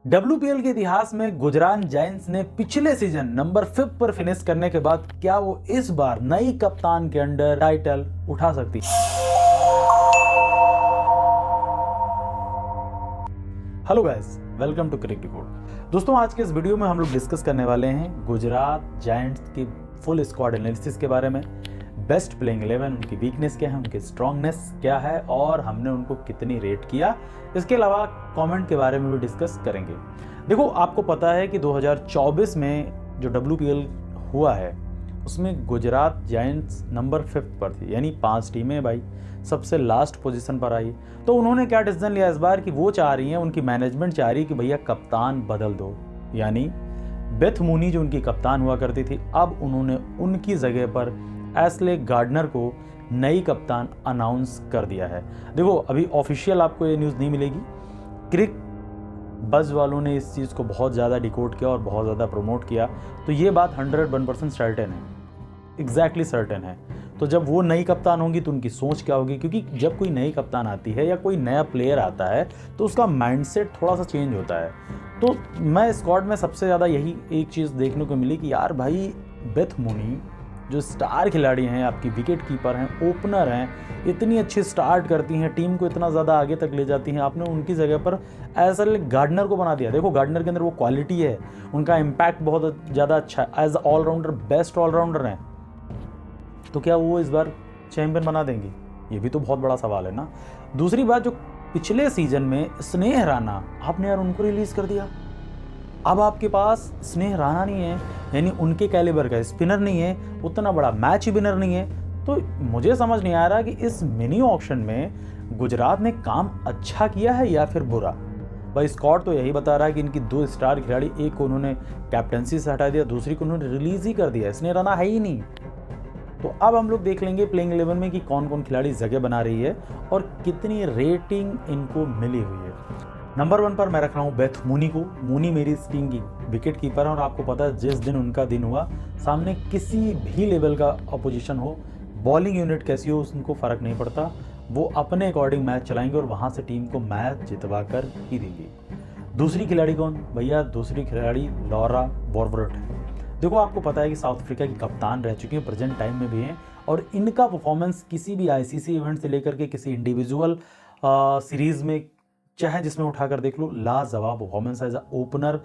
WPL के इतिहास में गुजरात जायंट्स ने पिछले सीजन नंबर 5 पर फिनिश करने के बाद क्या वो इस बार नई कप्तान के अंडर टाइटल उठा सकती है? Hello guys, welcome to cricket report. दोस्तों, आज के इस वीडियो में हम लोग डिस्कस करने वाले हैं गुजरात जायंट्स की फुल स्क्वाड एनालिसिस के बारे में, बेस्ट प्लेइंग 11, उनकी वीकनेस क्या है, उनकी स्ट्रांगनेस क्या है और हमने उनको कितनी रेट किया। इसके अलावा कमेंट के बारे में भी डिस्कस करेंगे। देखो, आपको पता है कि 2024 में जो WPL हुआ है उसमें गुजरात जायंट्स नंबर 5 पर थी, यानी 5 टीमें भाई सबसे लास्ट पोजीशन पर आई। तो उन्होंने क्या डिसीजन लिया इस बार कि वो चाह रही हैं, उनकी मैनेजमेंट चाह रही है कि भैया कप्तान बदल दो, यानी बेथ मूनी जो उनकी कप्तान हुआ करती थी, अब उन्होंने उनकी जगह पर एशले गार्डनर को नई कप्तान अनाउंस कर दिया है। देखो, अभी ऑफिशियल आपको ये न्यूज़ नहीं मिलेगी, क्रिक बज़ वालों ने इस चीज़ को बहुत ज़्यादा डिकोड किया और बहुत ज़्यादा प्रमोट किया, तो ये बात 101% सर्टेन है, एग्जैक्टली सर्टेन है। तो जब वो नई कप्तान होंगी तो उनकी सोच क्या होगी, क्योंकि जब कोई नई कप्तान आती है या कोई नया प्लेयर आता है तो उसका माइंडसेट थोड़ा सा चेंज होता है। तो मैं स्क्वाड में सबसे ज़्यादा यही एक चीज़ देखने को मिली कि यार भाई, बेथ मूनी जो स्टार खिलाड़ी हैं, आपकी विकेट कीपर हैं, ओपनर हैं, इतनी अच्छी स्टार्ट करती हैं, टीम को इतना ज़्यादा आगे तक ले जाती हैं, आपने उनकी जगह पर एशले गार्डनर को बना दिया। देखो, गार्डनर के अंदर वो क्वालिटी है, उनका इम्पैक्ट बहुत ज़्यादा अच्छा है, एज ऑलराउंडर बेस्ट ऑलराउंडर हैं। तो क्या वो इस बार चैंपियन बना देंगी? ये भी तो बहुत बड़ा सवाल है ना। दूसरी बात, जो पिछले सीजन में स्नेह राणा, आपने यार उनको रिलीज़ कर दिया। अब आपके पास स्नेह राणा नहीं है, यानी उनके कैलिबर का स्पिनर नहीं है, उतना बड़ा मैच विनर नहीं है। तो मुझे समझ नहीं आ रहा कि इस मिनी ऑक्शन में गुजरात ने काम अच्छा किया है या फिर बुरा। भाई, स्कॉट तो यही बता रहा है कि इनकी 2 स्टार खिलाड़ी, एक को उन्होंने कैप्टनसी से हटा दिया, दूसरी को उन्होंने रिलीज़ ही कर दिया, स्नेह राणा है ही नहीं। तो अब हम लोग देख लेंगे प्लेइंग 11 में कि कौन कौन खिलाड़ी जगह बना रही है और कितनी रेटिंग इनको मिली हुई है। नंबर 1 पर मैं रख रहा हूँ बेथ मूनी को। मूनी मेरी इस टीम की विकेट कीपर है और आपको पता है जिस दिन उनका दिन हुआ, सामने किसी भी लेवल का अपोजिशन हो, बॉलिंग यूनिट कैसी हो, उनको फ़र्क नहीं पड़ता, वो अपने अकॉर्डिंग मैच चलाएंगे और वहाँ से टीम को मैच जितवा कर ही देंगे। दूसरी खिलाड़ी कौन भैया? दूसरी खिलाड़ी लॉरा वॉर्वरट है। देखो, आपको पता है कि साउथ अफ्रीका की कप्तान रह चुकी हैं, प्रेजेंट टाइम में भी हैं, और इनका परफॉर्मेंस किसी भी ICC इवेंट से लेकर के किसी इंडिविजुअल सीरीज़ में चाहे जिसमें उठाकर देख लो, लाजवाब performance. As a opener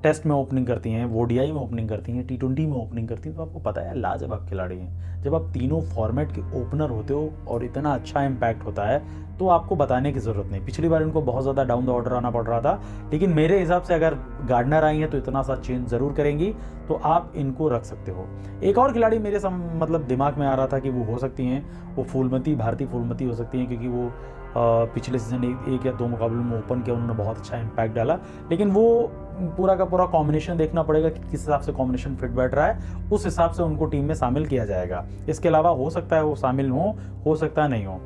test में ओपनिंग करती हैं, ODI में ओपनिंग करती हैं, T20 में ओपनिंग करती हैं, तो आपको पता है लाजवाब खिलाड़ी हैं। जब आप तीनों फॉर्मेट के ओपनर होते हो और इतना अच्छा इम्पैक्ट होता है तो आपको बताने की ज़रूरत नहीं। पिछली बार इनको बहुत ज़्यादा डाउन द ऑर्डर आना पड़ रहा था, लेकिन मेरे हिसाब से अगर गार्डनर आई हैं तो इतना सा चेंज ज़रूर करेंगी, तो आप इनको रख सकते हो। एक और खिलाड़ी मेरे मतलब दिमाग में आ रहा था कि वो हो सकती हैं, वो फूलमती, भारती फूलमती हो सकती हैं, क्योंकि वो पिछले सीजन 1 या 2 मुकाबलों में ओपन किया, उन्होंने बहुत अच्छा इम्पैक्ट डाला। लेकिन वो पूरा का पूरा कॉम्बिनेशन देखना पड़ेगा कि किस हिसाब से कॉम्बिनेशन फिट बैठ रहा है, उस हिसाब से उनको टीम में शामिल किया जाएगा। इसके अलावा हो सकता है वो शामिल हो सकता है नहीं हो।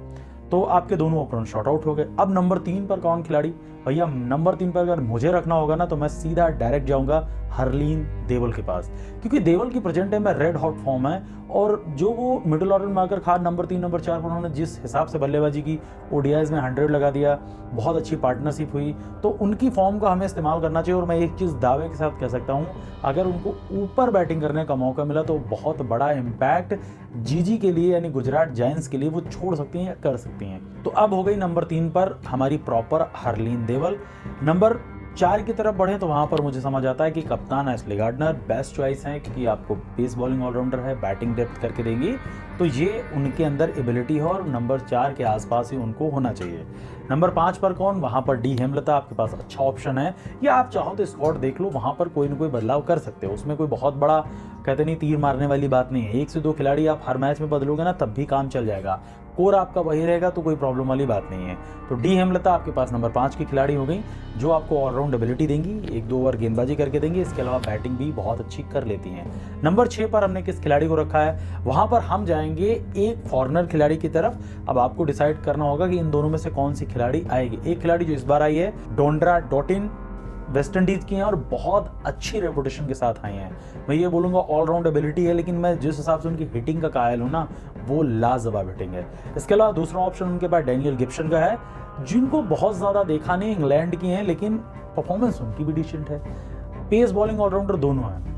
तो आपके दोनों ओपनर शॉर्ट आउट हो गए। अब नंबर 3 पर कौन खिलाड़ी? भैया, नंबर 3 पर अगर मुझे रखना होगा ना तो मैं सीधा डायरेक्ट जाऊंगा हरलीन देवल के पास, क्योंकि देवल की प्रेजेंट टाइम में रेड हॉट फॉर्म है, और जो वो मिडिल ऑर्डर में आकर खास नंबर 3 नंबर 4 पर उन्होंने जिस हिसाब से बल्लेबाजी की, ODIs में 100 लगा दिया, बहुत अच्छी पार्टनरशिप हुई, तो उनकी फॉर्म का हमें इस्तेमाल करना चाहिए। और मैं एक चीज़ दावे के साथ कह सकता हूँ, अगर उनको ऊपर बैटिंग करने का मौका मिला तो बहुत बड़ा इम्पैक्ट GG के लिए, यानी गुजरात जायंट्स के लिए, वो छोड़ सकती हैं या कर सकती हैं। तो अब हो गई नंबर 3 पर हमारी प्रॉपर हरलीन देवल। नंबर 4 की तरफ बढ़े तो वहाँ पर मुझे समझ आता है कि कप्तान एशले गार्डनर बेस्ट चॉइस है, क्योंकि आपको पेस बॉलिंग ऑलराउंडर है, बैटिंग डेप्थ करके देंगी, तो ये उनके अंदर एबिलिटी है और नंबर 4 के आसपास ही उनको होना चाहिए। नंबर 5 पर कौन? वहाँ पर डी हेमलता आपके पास अच्छा ऑप्शन है, या आप चाहो तो स्क्वाड देख लो, वहाँ पर कोई ना कोई बदलाव कर सकते हो, उसमें कोई बहुत बड़ा कहते नहीं तीर मारने वाली बात नहीं है। 1 से 2 खिलाड़ी आप हर मैच में बदलोगे ना तब भी काम चल जाएगा, कोर आपका वही रहेगा, तो कोई प्रॉब्लम वाली बात नहीं है। तो डी हेमलता आपके पास नंबर 5 की खिलाड़ी हो गई, जो आपको ऑलराउंड एबिलिटी देंगी, 1-2 ओवर गेंदबाजी करके देंगी, इसके अलावा बैटिंग भी बहुत अच्छी कर लेती हैं। नंबर 6 पर हमने किस खिलाड़ी को रखा है? वहाँ पर हम जाएंगे एक फॉरनर खिलाड़ी की तरफ। अब आपको डिसाइड करना होगा कि इन दोनों में से कौन सी खिलाड़ी आएगी। एक खिलाड़ी जो इस बार आई है, डोंड्रा डॉटिन, वेस्ट इंडीज़ की हैं और बहुत अच्छी रेपुटेशन के साथ आई हैं। मैं ये बोलूँगा ऑलराउंड एबिलिटी है, लेकिन मैं जिस हिसाब से उनकी हिटिंग का कायल हूँ ना, वो लाजवाब हिटिंग है। इसके अलावा दूसरा ऑप्शन उनके पास डैनियल गिब्सन का है, जिनको बहुत ज़्यादा देखा नहीं, इंग्लैंड की हैं, लेकिन परफॉर्मेंस उनकी भी डिसेंट है। पेस बॉलिंग ऑलराउंडर दोनों हैं।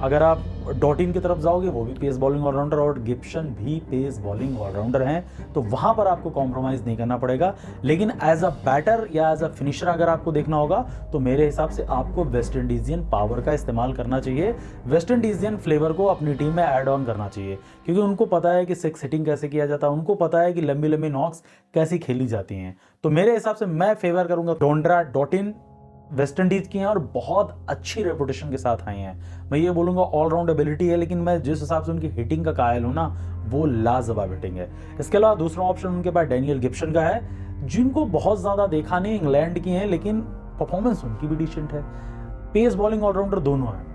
अगर आप डॉटिन की तरफ जाओगे वो भी पेस बॉलिंग ऑलराउंडर और गिब्सन भी पेस बॉलिंग ऑलराउंडर हैं, तो वहां पर आपको कॉम्प्रोमाइज़ नहीं करना पड़ेगा। लेकिन एज अ बैटर या एज अ फिनिशर अगर आपको देखना होगा तो मेरे हिसाब से आपको वेस्ट इंडीजियन पावर का इस्तेमाल करना चाहिए, वेस्ट इंडीजियन फ्लेवर को अपनी टीम में ऐड ऑन करना चाहिए, क्योंकि उनको पता है कि सिक्स हिटिंग कैसे किया जाता है, उनको पता है कि लंबी लंबी नॉक्स कैसी खेली जाती हैं। तो मेरे हिसाब से मैं फेवर करूंगा डोंड्रा डॉटिन, वेस्ट इंडीज की हैं और बहुत अच्छी रेपुटेशन के साथ आई हैं। मैं ये बोलूँगा ऑलराउंड एबिलिटी है, लेकिन मैं जिस हिसाब से उनकी हिटिंग का कायल हूँ ना, वो लाजवाब हिटिंग है। इसके अलावा दूसरा ऑप्शन उनके पास डैनियल गिब्सन का है, जिनको बहुत ज़्यादा देखा नहीं, इंग्लैंड की हैं, लेकिन परफॉर्मेंस उनकी भी डिसेंट है। पेस बॉलिंग ऑलराउंडर दोनों हैं।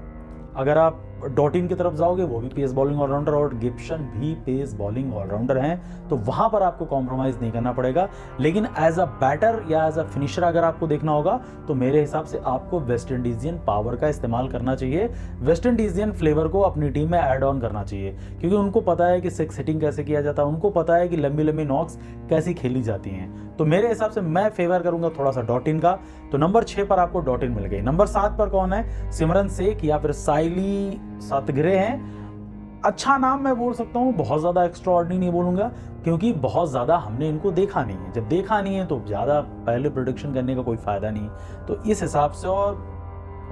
अगर आप डॉटिन की तरफ जाओगे वो भी पेस बॉलिंग ऑलराउंडर और गिब्सन भी पेस बॉलिंग ऑलराउंडर हैं, तो वहां पर आपको कॉम्प्रोमाइज़ नहीं करना पड़ेगा। लेकिन एज अ बैटर या एज अ फिनिशर अगर आपको देखना होगा तो मेरे हिसाब से आपको वेस्ट इंडीजियन पावर का इस्तेमाल करना चाहिए, वेस्ट इंडीजियन फ्लेवर को अपनी टीम में ऐड ऑन करना चाहिए, क्योंकि उनको पता है कि सिक्स हिटिंग कैसे किया जाता है, उनको पता है कि लंबी लंबी नॉक्स कैसी खेली जाती हैं। तो मेरे हिसाब से मैं फेवर करूंगा थोड़ा सा डॉटिन का। तो नंबर 6 पर आपको डॉटिन मिल गई। नंबर 7 पर कौन है? सिमरन शेख या फिर साइली सतगिरे हैं। अच्छा नाम मैं बोल सकता हूँ, बहुत ज़्यादा एक्स्ट्राऑर्डिनरी नहीं बोलूँगा, क्योंकि बहुत ज़्यादा हमने इनको देखा नहीं है। जब देखा नहीं है तो ज़्यादा पहले प्रोडिक्शन करने का कोई फ़ायदा नहीं। तो इस हिसाब से, और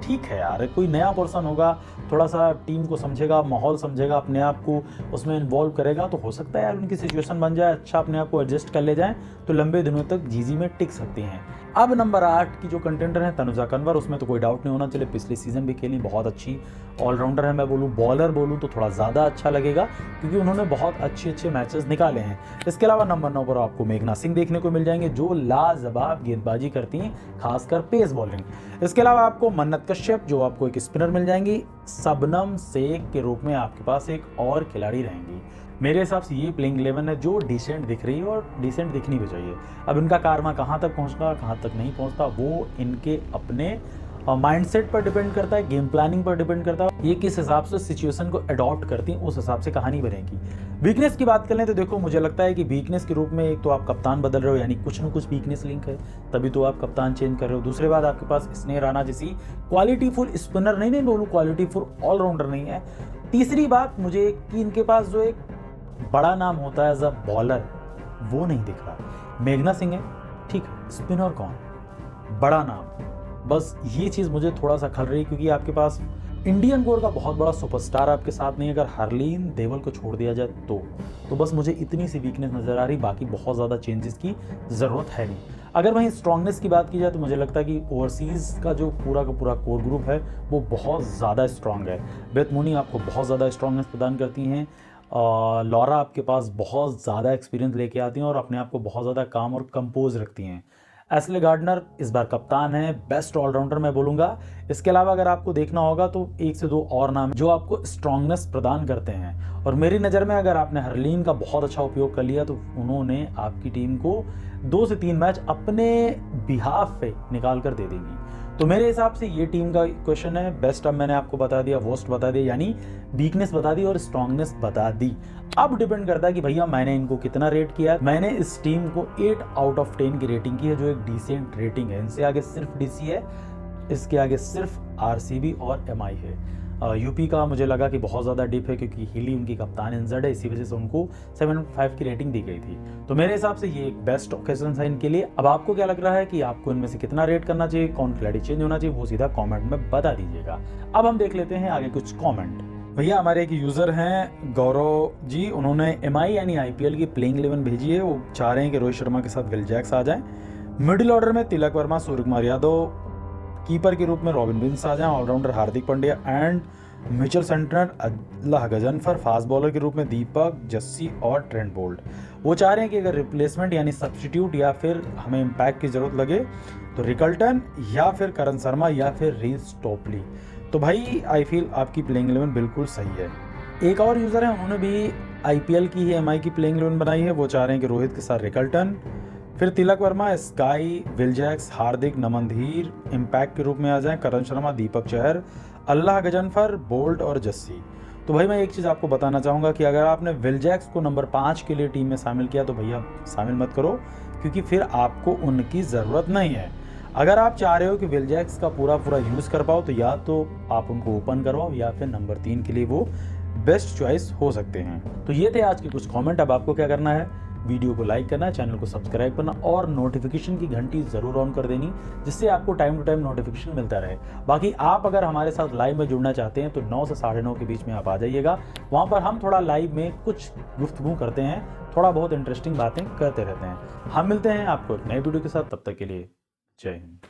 ठीक है यार, कोई नया पर्सन होगा, थोड़ा सा टीम को समझेगा, माहौल समझेगा, अपने आप को उसमें इन्वॉल्व करेगा, तो हो सकता है यार उनकी सिचुएशन बन जाए, अच्छा अपने आप को एडजस्ट कर ले जाए, तो लंबे दिनों तक जीजी में टिक सकती हैं। अब नंबर 8 की जो कंटेंडर है तनुजा कंवर, उसमें तो कोई डाउट नहीं होना चाहिए, पिछले सीजन भी खेली, बहुत अच्छी ऑलराउंडर है। मैं बोलूँ बॉलर बोलूँ तो थोड़ा ज़्यादा अच्छा लगेगा, क्योंकि उन्होंने बहुत अच्छे मैचेस निकाले हैं। इसके अलावा नंबर 9 पर आपको मेघना सिंह देखने को मिल जाएंगे, जो लाजवाब गेंदबाजी करती हैं, खासकर पेस बॉलिंग। इसके अलावा आपको मन्नत कश्यप, जो आपको एक स्पिनर मिल जाएंगी। शबनम शेख के रूप में आपके पास एक और खिलाड़ी रहेंगी। मेरे हिसाब से ये प्लेइंग 11 है जो डिसेंट दिख रही है और डिसेंट दिखनी भी चाहिए। अब इनका कारमा कहाँ तक पहुँचता, कहाँ तक नहीं पहुँचता, वो इनके अपने माइंडसेट पर डिपेंड करता है, गेम प्लानिंग पर डिपेंड करता है, ये किस हिसाब से सिचुएशन को अडॉप्ट करती हैं, उस हिसाब से कहानी बनेगी। वीकनेस की बात करें तो देखो, मुझे लगता है कि वीकनेस के रूप में एक तो आप कप्तान बदल रहे हो, यानी कुछ ना कुछ वीकनेस लिंक है, तभी तो आप कप्तान चेंज कर रहे हो। दूसरे बात, आपके पास स्नेह राणा जैसी क्वालिटीफुल स्पिनर नहीं बोलूँ, क्वालिटीफुल ऑलराउंडर नहीं है। तीसरी बात मुझे कि इनके पास जो एक बड़ा नाम होता है एज अ बॉलर, वो नहीं दिख रहा। मेघना सिंह है, ठीक है, स्पिनर कौन, बड़ा नाम, बस ये चीज़ मुझे थोड़ा सा खल रही है, क्योंकि आपके पास इंडियन कोर का बहुत बड़ा सुपरस्टार आपके साथ नहीं है। अगर हरलीन देवल को छोड़ दिया जाए तो बस मुझे इतनी सी वीकनेस नज़र आ रही, बाकी बहुत ज़्यादा चेंजेस की ज़रूरत है नहीं। अगर वहीं स्ट्रांगनेस की बात की जाए तो मुझे लगता है कि ओवरसीज़ का जो पूरा का पूरा कोर ग्रुप है वो बहुत ज़्यादा स्ट्रांग है। बेथ मुनी आपको बहुत ज़्यादा स्ट्रांगनेस प्रदान करती हैं, लॉरा आपके पास बहुत ज़्यादा एक्सपीरियंस लेके आती हैं और अपने आप को बहुत ज़्यादा काम और कंपोज रखती हैं। एस्ले गार्डनर इस बार कप्तान है, बेस्ट ऑलराउंडर मैं बोलूँगा। इसके अलावा अगर आपको देखना होगा तो 1 से 2 और नाम जो आपको स्ट्रांगनेस प्रदान करते हैं, और मेरी नज़र में अगर आपने हरलीन का बहुत अच्छा उपयोग कर लिया तो उन्होंने आपकी टीम को 2 से 3 मैच अपने बिहाफ पे निकाल कर दे देंगी। तो मेरे हिसाब से ये टीम का क्वेश्चन है। बेस्ट अब मैंने आपको बता दिया, वर्स्ट बता दिया, यानी वीकनेस बता दी और स्ट्रांगनेस बता दी। अब डिपेंड करता है कि भैया मैंने इनको कितना रेट किया। मैंने इस टीम को 8 आउट ऑफ 10 की रेटिंग की है, जो एक डिसेंट रेटिंग है। इनसे आगे सिर्फ डीसी है, इसके आगे सिर्फ आरसीबी और एमआई है। यूपी का मुझे लगा कि बहुत ज़्यादा डिप है, क्योंकि हिली उनकी कप्तान इंजर्ड है, इसी वजह से उनको 7.5 की रेटिंग दी गई थी। तो मेरे हिसाब से ये एक बेस्ट ओकेजन है इनके लिए। अब आपको क्या लग रहा है कि आपको इनमें से कितना रेट करना चाहिए, कौन खिलाड़ी चेंज होना चाहिए, वो सीधा कमेंट में बता दीजिएगा। अब हम देख लेते हैं आगे कुछ कमेंट। भैया हमारे एक यूज़र हैं गौरव जी, उन्होंने एमआई यानी आईपीएल की प्लेइंग 11 भेजी है। वो चाह रहे हैं कि रोहित शर्मा के साथ विल जैक्स आ जाएं, मिडिल ऑर्डर में तिलक वर्मा, सूर्य कुमार यादव, कीपर के रूप में रॉबिन विंस आ जाएं, all-rounder Hardik Pandya and Mitchell Santner, Allah Ghazanfar, fast bowler के रूप में दीपक, जस्सी और ट्रेंट बोल्ट। वो चाह रहे हैं कि अगर रिप्लेसमेंट यानी सब्स्टिट्यूट या फिर हमें इम्पैक्ट की ज़रूरत लगे तो रिकल्टन या फिर करण शर्मा या फिर रीस टोपली। तो भाई आई फील आपकी प्लेइंग 11 बिल्कुल सही है। एक और यूज़र है, उन्होंने भी आईपीएल की ही एमआई की प्लेइंग 11 बनाई है। वो चाह रहे हैं कि रोहित के साथ रिकल्टन, फिर Tilak Varma, Sky, Will Jacks, Hardik, Naman Dhir impact के रूप में आ जाएं, करण शर्मा, दीपक चहर, अल्लाह गजनफर, बोल्ट और जस्सी। तो भाई मैं एक चीज़ आपको बताना चाहूँगा कि अगर आपने विल जैक्स को नंबर 5 के लिए टीम में शामिल किया तो भैया शामिल मत करो, क्योंकि फिर आपको उनकी ज़रूरत नहीं है। अगर आप चाह रहे हो कि विलजैक्स का पूरा यूज़ कर पाओ तो या तो आप उनको ओपन करवाओ या फिर नंबर 3 के लिए वो बेस्ट चॉइस हो सकते हैं। तो ये थे आज के कुछ कमेंट। अब आपको क्या करना है, वीडियो को लाइक करना, चैनल को सब्सक्राइब करना और नोटिफिकेशन की घंटी ज़रूर ऑन कर देनी, जिससे आपको टाइम टू टाइम नोटिफिकेशन मिलता रहे। बाकी आप अगर हमारे साथ लाइव में जुड़ना चाहते हैं तो 9 से 9:30 के बीच में आप आ जाइएगा। वहाँ पर हम थोड़ा लाइव में कुछ गुफ्तगू करते हैं, थोड़ा बहुत इंटरेस्टिंग बातें करते रहते हैं। हम मिलते हैं आपको एक नई वीडियो के साथ, तब तक के लिए जय हिंद।